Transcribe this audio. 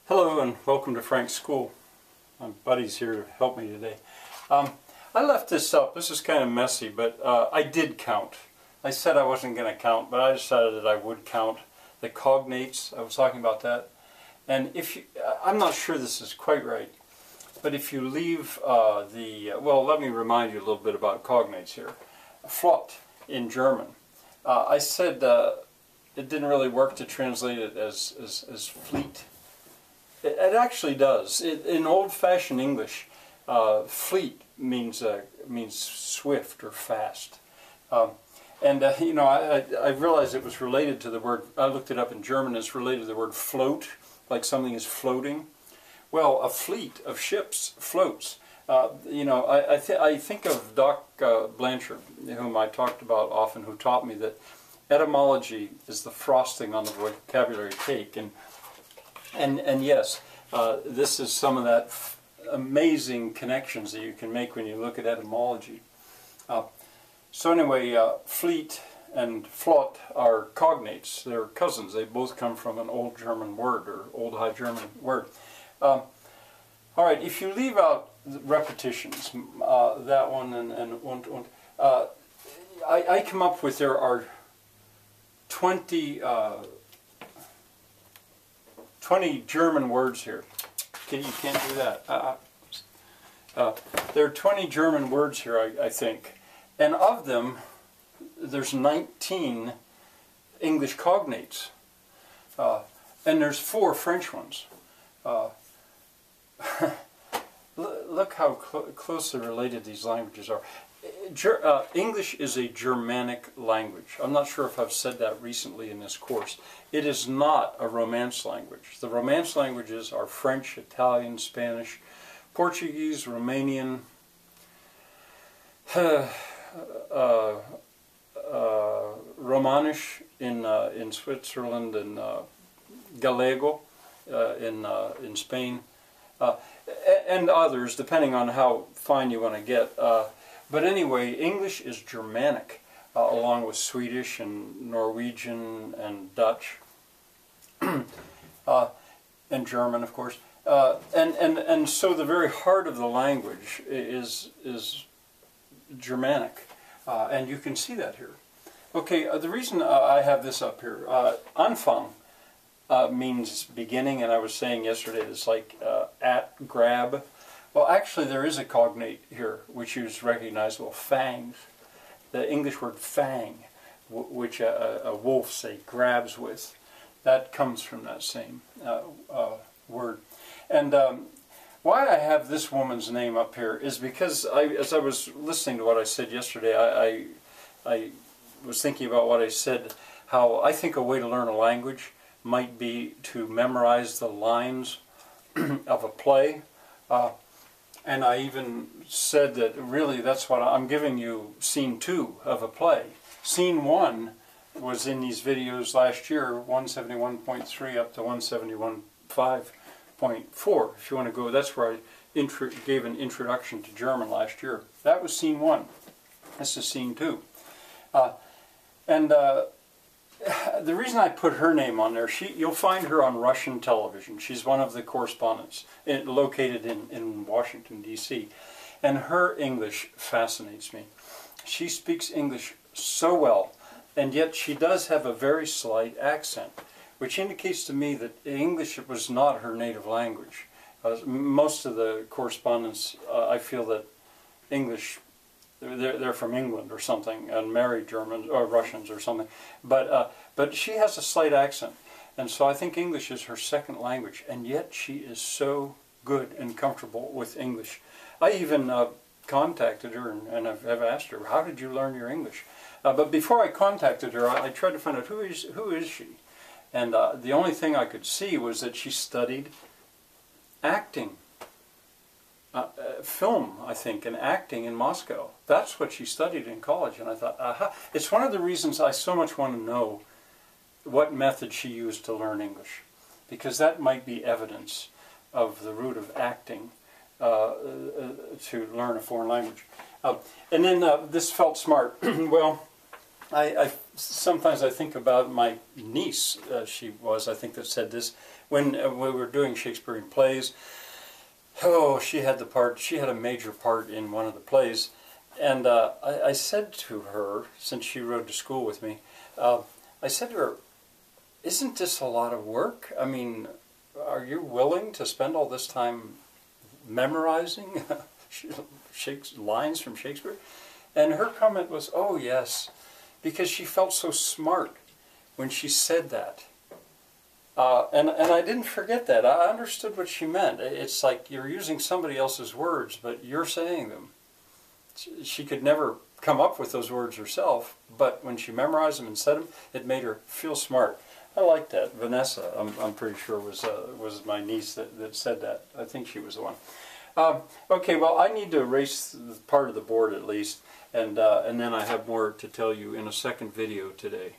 Hello and welcome to Frank's School. My buddy's here to help me today. I left this up. This is kind of messy, but I did count. I said I wasn't going to count, but I decided that I would count the cognates. I was talking about that. And if you, I'm not sure this is quite right, but if you leave well, let me remind you a little bit about cognates here. Flott in German. I said it didn't really work to translate it as fleet. It actually does. In old-fashioned English, fleet means swift or fast. You know, I realized it was related to the word, I looked it up in German, it's related to the word float, like something is floating. Well, a fleet of ships floats. You know, I think of Doc Blanchard, whom I talked about often, who taught me that etymology is the frosting on the vocabulary cake. And yes, this is some of that amazing connections that you can make when you look at etymology. So anyway, fleet and flott are cognates. They're cousins. They both come from an Old German word or Old High German word. All right, if you leave out the repetitions, that one and I come up with there are 20 German words here. You can't do that. There are 20 German words here, I think. And of them, there's 19 English cognates. And there's 4 French ones. Look how closely related these languages are. English is a Germanic language. I'm not sure if I've said that recently in this course. It is not a Romance language. The Romance languages are French, Italian, Spanish, Portuguese, Romanian, Romanish in Switzerland, and Gallego in Spain, and others, depending on how fine you want to get. But anyway, English is Germanic, along with Swedish and Norwegian and Dutch, and German, of course. And so the very heart of the language is Germanic, and you can see that here. Okay, the reason I have this up here, Anfang means beginning, and I was saying yesterday it's like at, grab. Well, actually, there is a cognate here, which is recognizable, fangs. The English word fang, which a wolf, say, grabs with, that comes from that same word. And why I have this woman's name up here is because as I was listening to what I said yesterday, I was thinking about what I said, how I think a way to learn a language might be to memorize the lines of a play. And I even said that really that's what I'm giving you scene 2 of a play. Scene 1 was in these videos last year, 171.3 up to 171.5.4. If you want to go, that's where I gave an introduction to German last year. That was scene 1. This is scene 2. The reason I put her name on there, you'll find her on Russian television. She's one of the correspondents located in Washington, D.C. And her English fascinates me. She speaks English so well, and yet she does have a very slight accent, which indicates to me that English was not her native language. Most of the correspondents, I feel that English, they're from England or something, and married Germans or Russians or something. But she has a slight accent, and so I think English is her second language, and yet she is so good and comfortable with English. I even contacted her and I've asked her, how did you learn your English? But before I contacted her, I tried to find out who is she? And the only thing I could see was that she studied acting. Film, I think, and acting in Moscow. That's what she studied in college, and I thought, aha. It's one of the reasons I so much want to know what method she used to learn English, because that might be evidence of the root of acting to learn a foreign language. And then this felt smart. Well, sometimes I think about my niece, I think, that said this. when we were doing Shakespearean plays. Oh, she had the part. She had a major part in one of the plays, and I said to her, since she rode to school with me, I said to her, "Isn't this a lot of work? I mean, are you willing to spend all this time memorizing lines from Shakespeare?" And her comment was, "Oh yes," because she felt so smart when she said that. And I didn't forget that. I understood what she meant. It's like you're using somebody else's words, but you're saying them. She could never come up with those words herself, but when she memorized them and said them, it made her feel smart. I like that. Vanessa, I'm pretty sure was my niece that said that. I think she was the one. Okay, well, I need to erase part of the board at least, and then I have more to tell you in a second video today.